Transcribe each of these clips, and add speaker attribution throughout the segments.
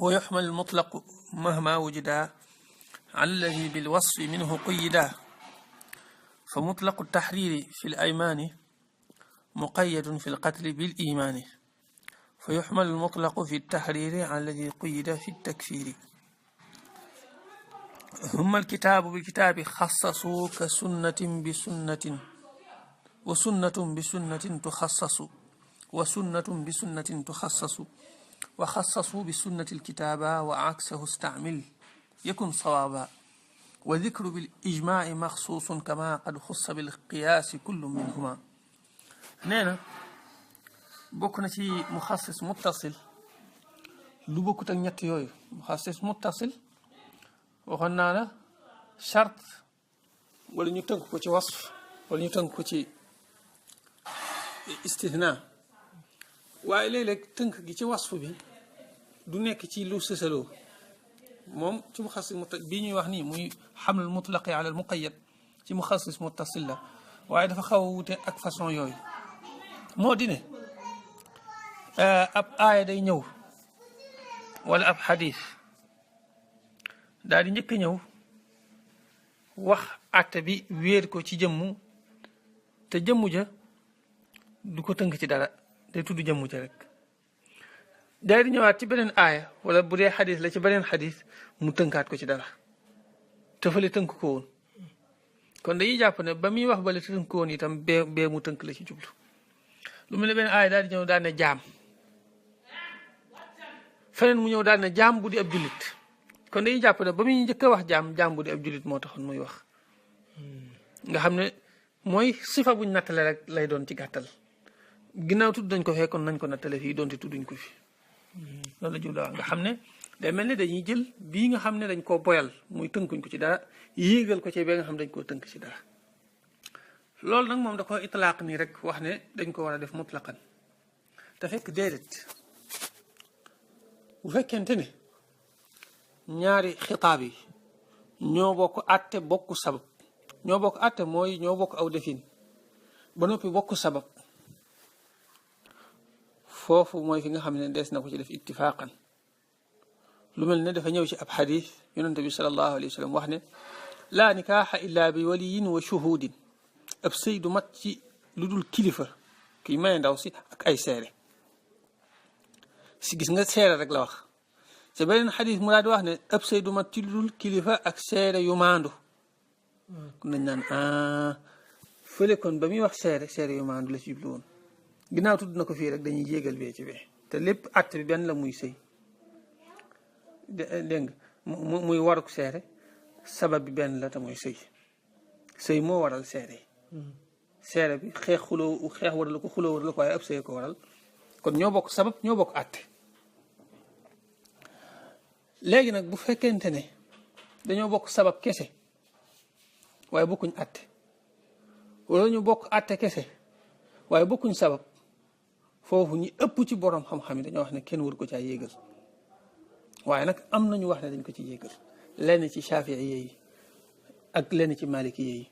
Speaker 1: ويحمل المطلق مهما وجدا على الذي بالوصف منه قيدا فمطلق التحرير في الأيمان مقيد في القتل بالإيمان فيحمل المطلق في التحرير على الذي قيد في التكفير ثم الكتاب بالكتاب خصصوا كسنة بسنة وسنة بسنة تخصص وسنة بسنة تخصص وخصصوا بالسنة الكتابا وعكسه استعمل يكن صوابا وذكر بالإجماع مخصوص كما قد خص بالقياس كل منهما نينا bokk na ci muxassis muttasil lu bokkut ak ñett yooyu muxassis muttasil waxoon naa la charte wala ñu tënk ko ci wasf wala ñu tënk ko ci istithna waaye léeg-léeg tënk gi ci wasf bi du nekk ci lu sësaloo moom ci muxassis muttasil bii ñuy wax nii muy xamlul mutlaqi ala al muqayyad ci muxassis muttasil la waaye dafa xaw a wute ak façon yooyu moo di ne ab aaya day ñëw wala ab xadis daal di njëkk a ñëw wax àtte bi wéer ko ci jëmmu te jëmmu ja du ko tënk ci dara day tudd jëmmu ja rek daal di ñëwaat ci beneen aaya wala bu dee xadis la ci beneen xadis mu tënkaat ko ci dara te fële tënk ko woon kon dañuy jàpp ne ba muy wax bale tënk ko woon itam bee mu tënk la ci jublu lu mel ne beneen aaya daal di ñëw daal ne jaam feneen mu ñëw daal ne jaam bu di ab jullit kon dañuy jàpp ne ba muy njëkk a wax jaam bu di ab jullit moo taxoon muy wax nga xam ne mooy sifa buñ nattale rek lay doon ci gàttal ginnaaw tudd nañ ko fee kon nañ ko nattale fii doonte tudduñ ko fi loolu la jublu wax nga xam ne day mel ne dañuy jël bii nga xam ne dañ koo boyal muy tënkuñ ko ci dara yéegal ko ci ba nga xam dañ koo tënk ci dara loolu nag moom da ko itlaaq nii rek wax ne dañ ko war a def mutlaqan te fekk déedéet bu fekkente ne ñaari xitaab yi ñoo bokk àtte bokk sabab ñoo bokk àtte mooy ñoo bokk aw defin ba noppi bokk sabab foofu mooy fi nga xam ne des na ko ci def ittifaaqan lu mel ne dafa ñëw ci ab xadis yonente bi sallallahu alayhi wa sallam wax ne laa nikaaxa illa bi waliyin wa shuhudin ab sëy du mat ci lu dul kilifa kiy maye ndaw si ak ay seere si gis nga seere rek la wax ci beneen xadis mu daal di wax ne ab sëy du mat ci lu dul kilifa ak seere yu maandu kon dañ naan fële kon ba muy wax seere yu maandu la ci jublu woon ginnaaw tudd na ko fii rek dañuy yéegal bee ci bee te lépp att bi benn la muy sëy dégg nga muy waruk seere sabab bi benn la te mooy sëy moo waral seere yi seere bi xeex waral ko xuloo waral ko waaye ab sëy ko waral kon ñoo bokk sabab ñoo bokk àtte léegi nag bu fekkente ne dañoo bokk sabab kese waaye bokkuñ àtte wala ñu bokk àtte kese waaye bokkuñ sabab foofu ñi ëpp ci borom xam-xam yi dañoo wax ne kenn waru ko caa yéegal waaye nag am nañu wax ne dañ ko ci yéegal lenn ci Shafii yi ak lenn ci Maliki yi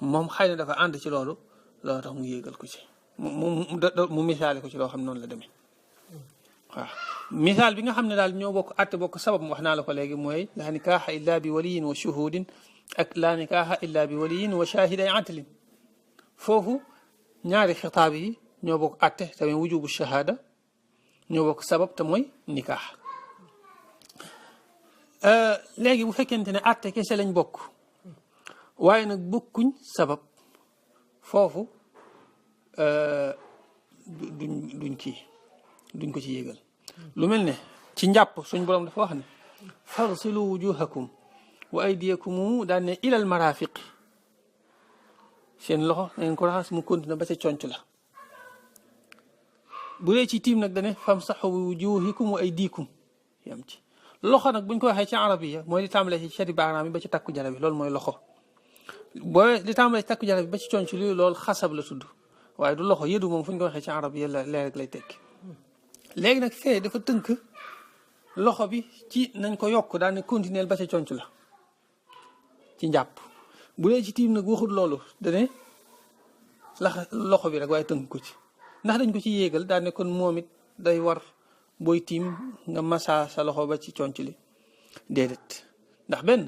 Speaker 1: moom xëy na dafa ànd ci loolu tax mu yéegal ko ci mu misaale ko ci loo xam noonu la demee waaw misaal bi nga xam ne daal ñoo bokk àtte bokk sabab wax naa la ko léegi mooy laa nikaaxa illa bi waliyin wa shuhudin ak laa nikaaxa illa bi waliyin wa shahiday adlin foofu ñaari xitaab yi ñoo bokk àtte te mooy wujubu shahada ñoo bokk sabab te mooy nikaax léegi bu fekkente ne àtte kese lañ bokk waaye nag bokkuñ sabab foofu duñ ko ci yéegal lu mel ne ci njàpp suñ borom dafa wax ne farsilu wujuhakum wa aydiyakum daan ne ilal marafiqi seen loxo na ngeen ko raxas mu continue ba ca conc la bu dee ci tiim nag dane famsaxu bi wujuhikum wa aydikum yam ci loxo nag buñ ko waxee ci arabiya mooy li tàmbalee ci cati baaraam bi ba ci takku jara bi loolu mooy loxo boo li tàmbalee ci takku jara bi ba ci conc li loolu xasab la tudd waaye du loxo yëdu moom fu ñu ko waxee ci arabiya la leer rek lay tekki léegi nag fee dafa tënk loxo bi ci nañ ko yokk daan ne continuer ba ca conc la ci njàpp bu dee ci tiim nag waxut loolu dane loxo bi rek waaye tënk ko ci ndax dañ ko ci yéegal daan ne kon moom it day war booy tiim nga massa sa loxo ba ci conc li déedéet ndax benn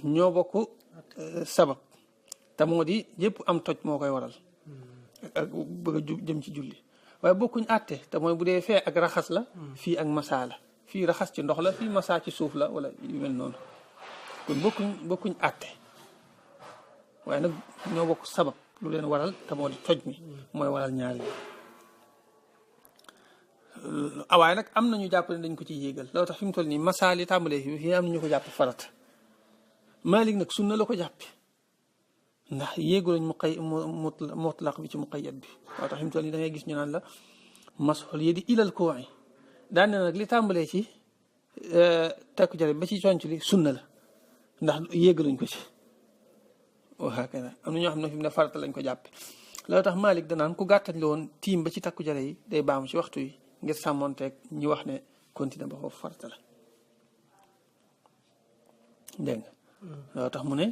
Speaker 1: ñoo bokk sabab te moo di yëpp am toj moo koy waral ak bëgg a jëm ci julli waaye bokkuñ àtte te mooy bu dee fee ak raxas la fii ak massa la fii raxas ci ndox la fii massa ci suuf la wala yu mel noonu kon bokkuñ àtte waaye nag ñoo bokk sabab lu leen waral te moo di toj mi mooy waral ñaari waaye nag am nañu jàpp ne dañ ko ci yéegal loolu tax fi mu toll nii massa li tàmbalee fi am nañu ko jàpp farata Maalik nag sunna la ko jàppe ndax yéegu lañ mutlaq bi ci muqayyad bi waaw tax fi mu toll nii da ngay gis ñu naan la masxul yadi ilal kuu'i daan ne nag li tàmbalee ci takku jare ba ci conc li sunna la ndax yéegaluñ ko ci waa kay am na ñoo xam ne fi mu ne farata lañ ko jàppe loolu tax Maalik danaan ku gàttañ la woon tiim ba ci takku jare yi day baamu ci waxtu yi ngir sàmmonteeg ñi wax ne continuer ba foofu farata la dégg nga loolu tax mu ne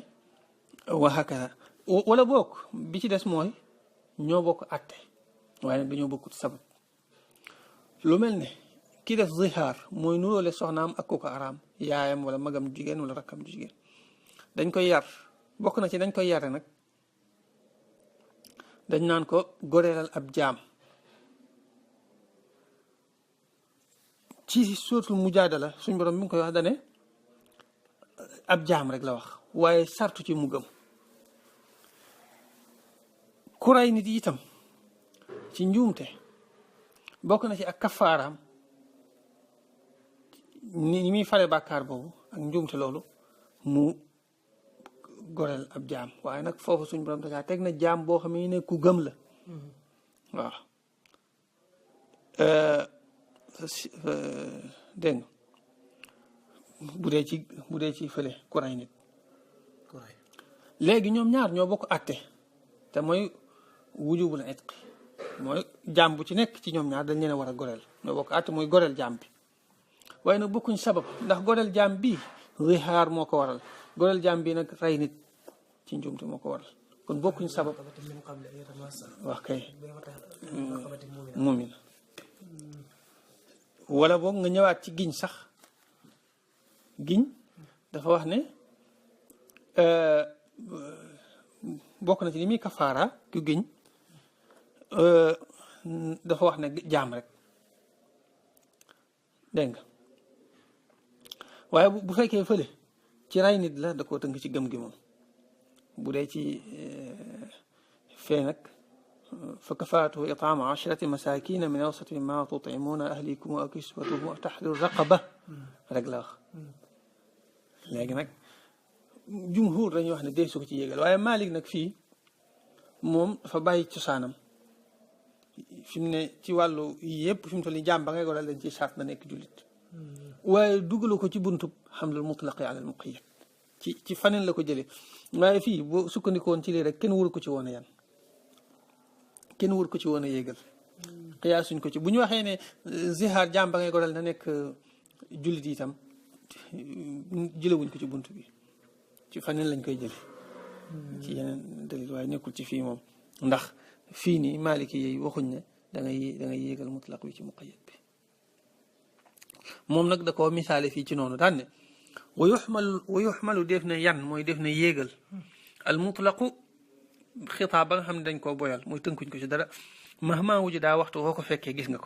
Speaker 1: waxaka wala bokk bi ci des mooy ñoo bokk àtte waaye nag dañoo bokkut sabab lu mel ne ki def zihaar mooy nuróole soxnaam ak ku ko araam yaayam wala magam jigéen wala rakkam jigéen dañ koy yar bokk na ci dañ koy yare nag dañ naan ko goreelal ab jaam ci suuratul mujaadala suñ borom bi nga koy wax dane ab jaam rek la wax waaye sartu ci mu gëm ku ray nit itam ci njuumte bokk na ci ak kafaaraam ni muy fare bàkkaar boobu ak njuumte loolu mu goreel ab jaam waaye nag foofu suñ borom dacaa teg na jaam boo xam ne ku gëm la waaw dégg nga bu dee ci fële ku ray nit léegi ñoom ñaar ñoo bokk àtte te mooy wujubul itqi mooy jaam bu ci nekk ci ñoom ñaar dañ leen a war a goreel ñoo bokk àtte mooy goreel jaam bi waaye nag bokkuñ sabab ndax goreel jaam bi zihaar moo ko waral goreel jaam bi nag rey nit ci njuumte moo ko waral kon bokkuñ sabab wax kay mumin wala boog nga ñëwaat ci giñ sax giñ dafa wax ne bokk na ci li muy kafaara ku giñ dafa wax ne jaam rek dégg nga waaye bu fekkee fële ci ray nit la da koo tënk ci gëm gi moom bu dee ci fee nag fa kafaatuhu itaamu ashrati masakina min awsati ma tut'imuuna ahlikum aw kiswatuhum aw tahriiru raqaba rek la wax léegi nag jumhur dañuy wax ne dee su ko ci yéegal waaye Maalik nag fii moom dafa bàyyi cosaanam fi mu ne ci wàllu yëpp fi mu toll nii jaam ba ngay goreel dañ ci sart na nekk jullit waaye dugalu ko ci buntub hamlul mutlaqi ala al muqayyad ci faneen la ko jëlee waaye fii boo sukkandikoon ci lii rek kenn wër ko ci woon a yan kenn wër ko ci woon a yéegal xiyaasuñ ko ci bu ñu waxee ne zihaar jaam ba ngay goreel na nekk jullit itam jëlewuñ ko ci bunt bi ci faneen lañ koy jële ci yeneen dalil waaye nekkul ci fii moom ndax fii nii Maliki yi waxuñ ne da ngay yéegal mutlaq bi ci muqayyad bi moom nag da koo misaale fii ci noonu daan ne wa yuxmalu def na yan mooy def na yéegal al mutlaqu xitaab ba nga xam ne dañ koo boyal mooy tënkuñ ko ci dara mahma wujida waxtu woo ko fekkee gis nga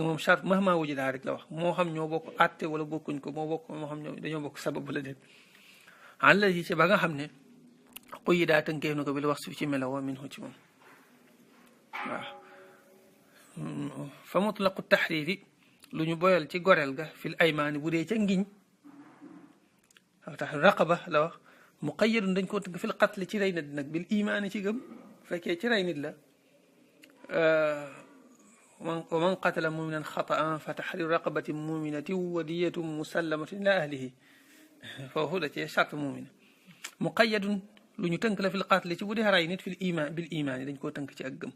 Speaker 1: moom charte mahma wujida rek la wax moo xam ñoo bokk àtte wala bokkuñ ko moo xam ñoo dañoo bokk sabab la déet àlla yi ci ba nga xam ne xuyi daa tënkee na ko bi la wax su ci melaw min hu ci moom waaw fa mutlaqu taxriiri lu ñu boyal ci goreel ga fil aymaani bu dee ca ngiñ waaw tax raqaba la wax muqayyadun dañ koo tënk fil qatli ci rey nit nag bil imaani ci gëm fekkee ci rey nit la wa man qatala muminan xataan fa taxriiru raqabatin muminatin wa diyatun musallamatin ila ahlihi foofu da cee charte mumina muqayyadun lu ñu tënk la fil qatli ci bu dee rey nit fil iman bil imaani dañ koo tënk ci ak gëm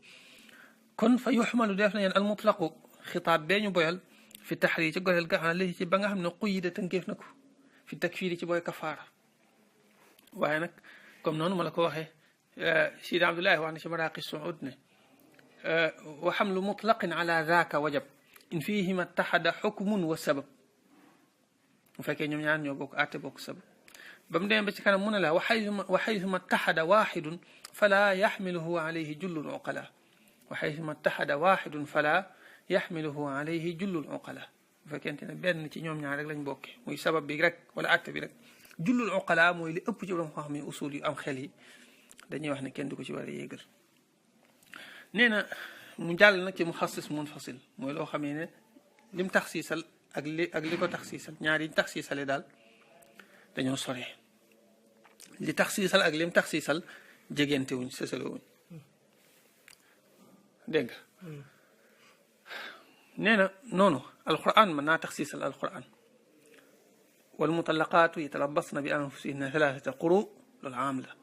Speaker 1: kon fa yuxmalu def na yeen al mutlaqu xitaab bee ñu boyal fi taxriir ci goreel ga xam ne ci ba nga xam ne quyida tënkeef na ko fi takfiiri ci booy kafaara waaye nag comme noonu ma la ko waxee Sidi Abdoulaye wax na ci Maraaqi Suud ne وحمل مطلق على ذاك وجب إن فيهما اتحد حكم وسبب وفكي نيوم ñaar ñoo bokk àtte bokk sabab ba mu demee ba ci kanam mu ne la وحيثما اتحد واحد فلا يحمله عليه جل العقلاء وحيثما اتحد واحد فلا يحمله عليه جل العقلاء bu fekkente ne benn ci ñoom ñaar rek lañ bokke muy sabab bi rek wala àtte bi rek jullul uqala mooy li ëpp ci borom xam ne usul yu am xel yi dañuy wax ne kenn du ko ci war a yéegal nee na mu jàll nag ci mu xassis munfasil mooy loo xamee ne lim taxsiisal ak li ko taxsiisal ñaar yi taxsiisale daal dañoo sore li taxsiisal ak lim taxsiisal jegente wuñ sësale wuñ dégg nga nee na noonu alquran mën naa taxsiisal alquran والمطلقات يتربصن بأنفسهن 3 قروء للعام له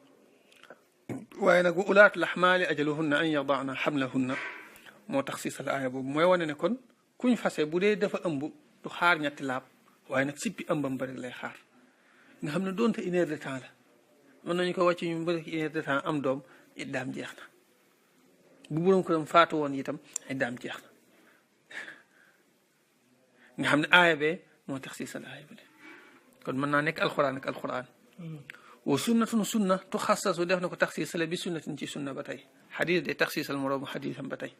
Speaker 1: وين أولاة الأحمال أجلهن أن يضعن حملهن مو تخصيص الآية بوب موي wane ne kon kuñ fase bu dee dafa ëmb du xaar ñetti laab waaye nag sippi ëmbam bari lay xaar nga xam ne doonte 1 heure de temps la mën nañu ko wàcc ñu bëri 1 heure de temps am doom iddaam jeex na bu borom këram faatu woon itam iddaam jeex na nga xam ne aaya bee moo taxsiisal aaya bi kon mën naa nekk alquran ak alquran wa sunnatun sunna tuxassasu def na ko taxsiisale bi sunnatin ci sunna ba tey xadis day taxsiisal moroomu xadisam ba tey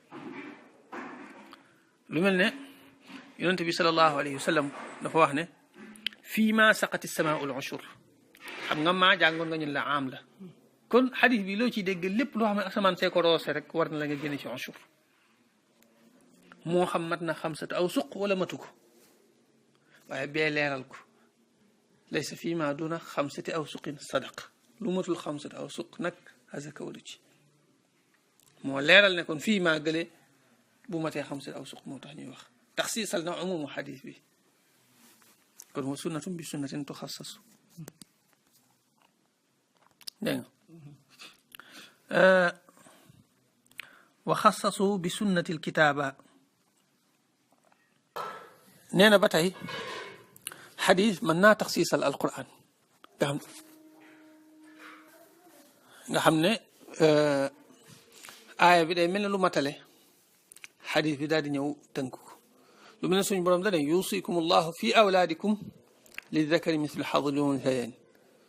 Speaker 1: lu mel ne yonente bi sallallahu alayhi wa sallam dafa wax ne fii ma saqati samaau al ushur xam nga maa jàngoon nga ñun la am la kon xadis bi loo ciy dégg lépp loo xam ne asamaan see ko roose rek war na la nga génne ci ushur moo xam mat na xamsat aw suq wala matu ko waaye bee leeral ko laysa fii ma duna 5 awsuqin sadaq lu matul 5 awsuq nag azaka walu ci moo leeral ne kon fii maa gële bu matee 5 awsuq moo tax ñuy wax taxsiisal na umumu xadis bi kon wa sunnatun bi sunnatin tuxassasu dégg nga wa xassasu bi sunnati alkitaaba nee na ba tey xadis mën naa taxsiisal alquran nga xam ne aaya bi day mel ne lu matale xadis bi daal di ñëw tënk ko lu mel ne suñu borom dane yusikum allahu fi awlaadikum li dakari mislu xadil unsayayn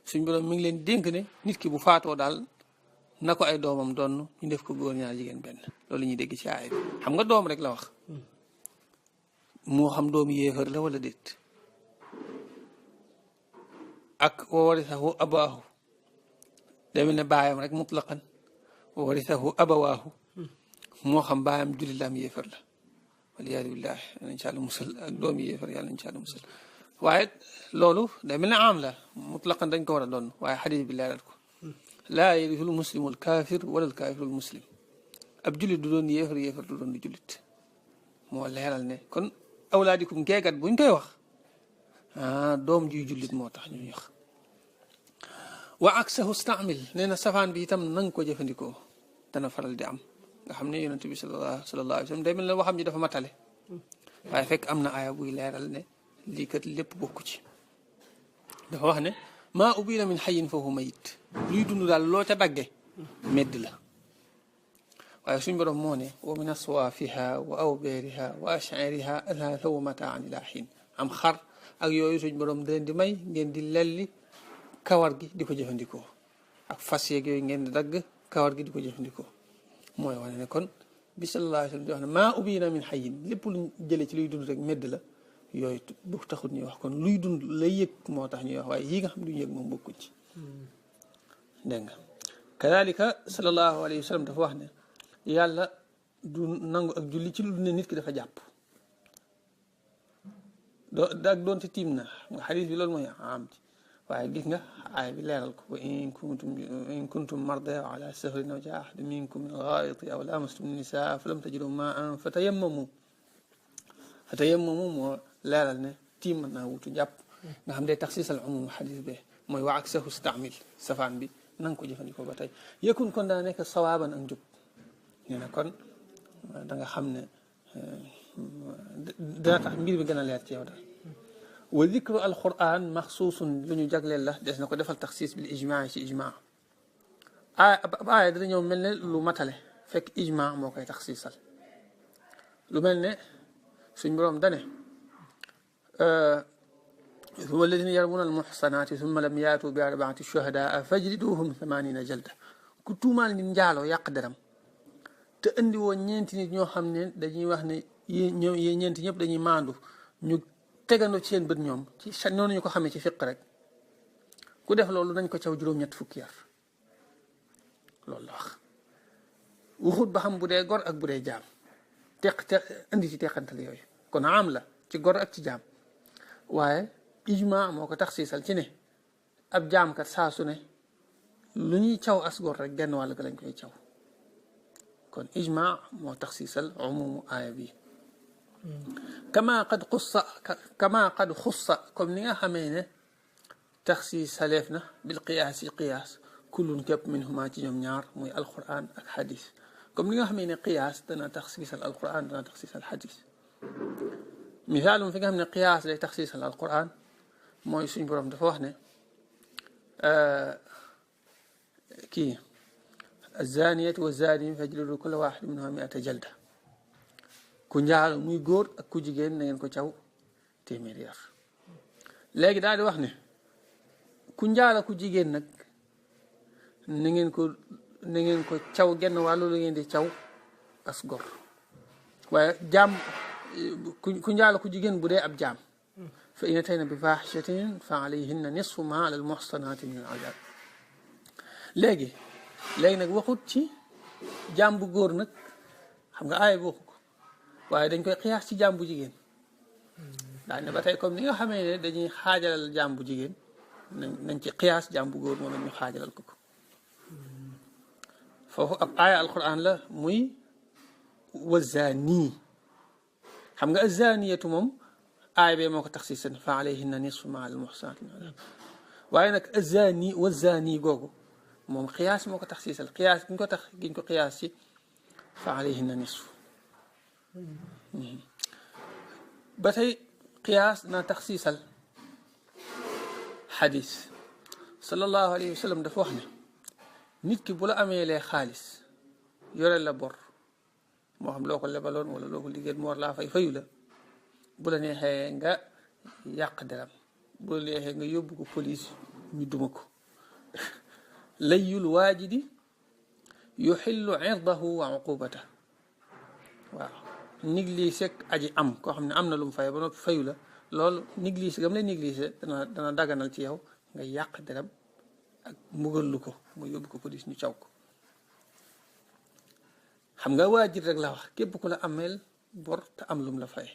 Speaker 1: suñu borom mi ngi leen dénk ne nit ki bu faatoo daal na ko ay doomam doon ñu def ko góor ñaar jigéen benn loolu ñuy dégg ci aaya bi xam nga doom rek la wax moo xam doomu yéefar la wala déet ak wa warisahu abawaahu day mel ne baayam rek mutlaqan wa warisahu abawaahu moo xam baayam jullit la am yéefar la waliyaadu billaah yàlla incha allah musal ak doomu yéefar yàlla incha allah musal waaye loolu day mel ne am la mutlaqan dañ ko war a doon waaye xadis bi leeral ko laa yarisul muslimul kaafir wala kaafirul muslim ab jullit du doon yéefar yéefar du doon du jullit moo leeral ne kon awlaadikum geegat buñ koy wax doom juy jullit moo tax ñuy wax wa aksahu staamil nee na safaan bi itam nanga ko jëfandikoo dana faral di am nga xam ne yonent bi sallallahu alayhi wa sallam day mel ne waxam ji dafa matale waaye fekk am na aaya buy leeral ne lii kat lépp bokku ci dafa wax ne maa ubila min xayin fa huwa mayit luy dund daal loo ca dagge medd la waaye suñ borom moo ne wa min aswaafiha wa awbeeriha wa ash'ariha athaatha wa mataan ila xiin am xar ak yooyu suñ borom da leen di may ngeen di lelli kawar gi di ko jëfandikoo ak fas yeeg yooyu ngeen di dagg kawar gi di ko jëfandikoo mooy wane ne kon bi sallallahu alayhi wa sallam di wax ne maa ubina min xayin lépp luñ jële ci luy dund rek medd la yooyu bu taxut ñuy wax kon luy dund lay yëg moo tax ñuy wax waaye yi nga xam duñu yëg moom bokkuñ ci dégg nga kadalika sallallahu alayhi wa sallam dafa wax ne yàlla du nangu ak julli ci lu ne nit ki dafa jàpp ak doonte tiim na nga xadis bi loolu mooy am ci waaye gis nga aay bi leeral ko wa in kuntum marda aw ala safarin aw jaa ahadun minkum min al-ghaa'iti aw lamastum nisaa falam tajidu maa'an fatayammamu moo leeral ne tiim mën naa wutu jàpp nga xam day taxsiisal umum xadis be mooy wa aksahu staamil safaan bi na nga ko jëfandikoo ba tey yëkkun kon daa nekk sawaaban ak njub nee na kon da nga xam ne dina tax mbir bi gën a leer ci yow daal wa dikru alquran maxsuusun lu ñu jagleel la des na ko defal taxsiis bil ijmaa ci ijmaa aaya dana ñëw mel ne lu matale fekk ijma moo koy taxsiisal lu mel ne suñ boroom dane walladina yarmuna almuxsanaati summa lam yaatu bi arbaati shuhadaa fajliduhum 80 jalda ku tuumaal nit njaaloo yàq deram te indi woon ñeenti nit ñoo xam ne dañuy wax ne yi ñeenti ñëpp dañuy maandu ñu tegandoo ci seen bët ñoom ci noonu ñu ko xamee ci fiq rek ku def loolu nañ ko caw juróom-ñett fukki yar loolu la wax waxut ba xam bu dee gor ak bu dee jaam indi ci teqantal yooyu kon am la ci gor ak ci jaam waaye ijma moo ko taxsiisal ci ne ab jaamkat saa su ne lu ñuy caw as gor rek genn wàll ga lañ koy caw kon ijma moo taxsiisal umumu aaya bi kama qad xussa comme ni nga xamee ne taxsiisaleef na bil qiyaasi qiyaas kullun képp minhuma ci ñoom ñaar muy alquran ak xadis comme ni nga xamee ne qiyaas dana taxsiisal alquran dana taxsiisal xadis misaalum fi nga xam ne qiyaas lay taxsiisal alquran mooy suñ borom dafa wax ne kii azaniyatu wazani fajlidu kulla waxid minhuma 100 jalda ku njaalo muy góor ak ku jigéen na ngeen ko caw téeméeri yar léegi daal di wax ne ku njaalo ku jigéen nag na ngeen ko caw genn wàllu la ngeen di caw as gor waaye jaam ku njaalo ku jigéen bu dee ab jaam fa in atayna bi faaxishatin fa alayhinna nisfu ma ala almuxsanaati min al azab léegi nag waxut ci jaam bu góor nag xam nga aaya bi waxu ko waaye dañ koy xiyaas ci jaam bu jigéen daa ne ba tey comme ni nga xamee ne dañuy xaajalal jaam bu jigéen nañ ci xiyaas jaam bu góor moom la ñu xaajalal ko foofu ab aaya alquran la muy wazani xam nga azaniyatu moom aaya bee moo ko taxsiisan fa alayhinna nisfu ma al muhsanat waaye nag azani wazani googu moom xiyaas moo ko taxsiisal xiyaas giñ ko xiyaas ci fa alayhinna nisfu ba tey qiyaas na taxsiisal xadis sallallahu alayhi wa sallam dafa wax ne nit ki bu la amee lee xaalis yore la bor moo xam loo ko lebaloon wala loo ko liggéey mu war laa fayu la bu la neexee nga yàq deram bu la neexee nga yóbbu ko police ñu duma ko layyul waajidi yuxillu irdahu wa uqubata waaw négligé aji am koo xam ne am na lu mu fay ba noppi fayu la loolu négligé gam lay négligé dana daganal ci yow nga yàq deram ak mbugal lu ko nga yóbbu ko police ñu caw ko xam nga waajir rek la wax képp ku la ameel bor te am lu mu la fay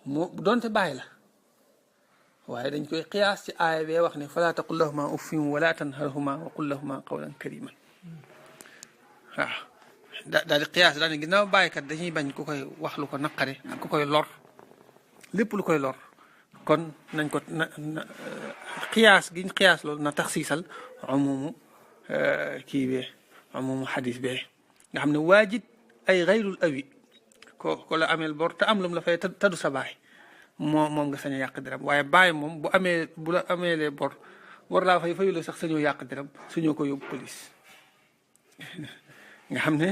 Speaker 1: moo doonte bàyyi la waaye dañ koy xiyaas ci aaya bee wax ne falaa taqul lahuma uffin wala tanharhuma wa qul lahuma qawlan kariman waaw daal di xiyaas daal ne ginnaaw bàyyikat dañuy bañ ku koy wax lu ko naqare ak ku koy lor lépp lu koy lor kon nañ ko xiyaas giñ xiyaas loolu na taxsiisal umumu kii bee umumu xadis bee nga xam ne waajid ay xayrul awi ko la ameel bor te am lu mu la fay taddu sa baay moom nga sañ a yàq deram waaye baay moom bu la ameelee bor war laa fayu la sax sañoo yàq deram suñoo ko yóbbu police nga xam ne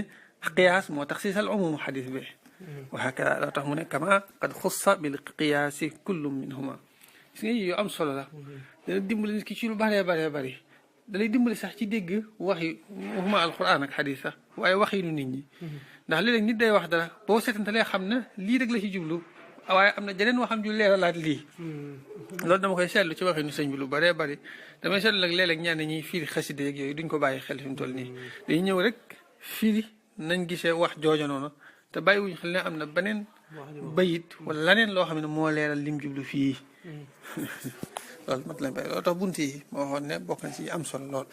Speaker 1: qiyaas moo taxsiisal umumu xadis bi wa hakada loo tax mu ne kama qad xussa bil qiyaasi kullu minhuma gis nga yi yu am solo la dana dimbali nit ki ci lu bëree bëri dalay dimbali sax ci dégg waxuma alquran ak xadis sax waaye waxinu nit ñi ndax léeg-léeg nit day wax dara boo seetantalee xam ne lii rek la ci jublu waaye am na jeneen waxam ju leeralaat lii loolu dama koy seetlu ci waxinu sëñ bi lu bëree bëri damay seetlu nag léeg-léeg ñaan ñi fiiri xaside yeeg yooyu duñ ko bàyyi xel fi mu toll nii dañuy ñëw rek fiiri nañ gisee wax joojo noonu te bàyyiwuñ xel ne am na beneen bayit wala laneen loo xam ne moo leeral lim jublu fii loolu mat lañ bàyyi loolu tax bunt yi moo waxoon ne bokk na ci am solo lool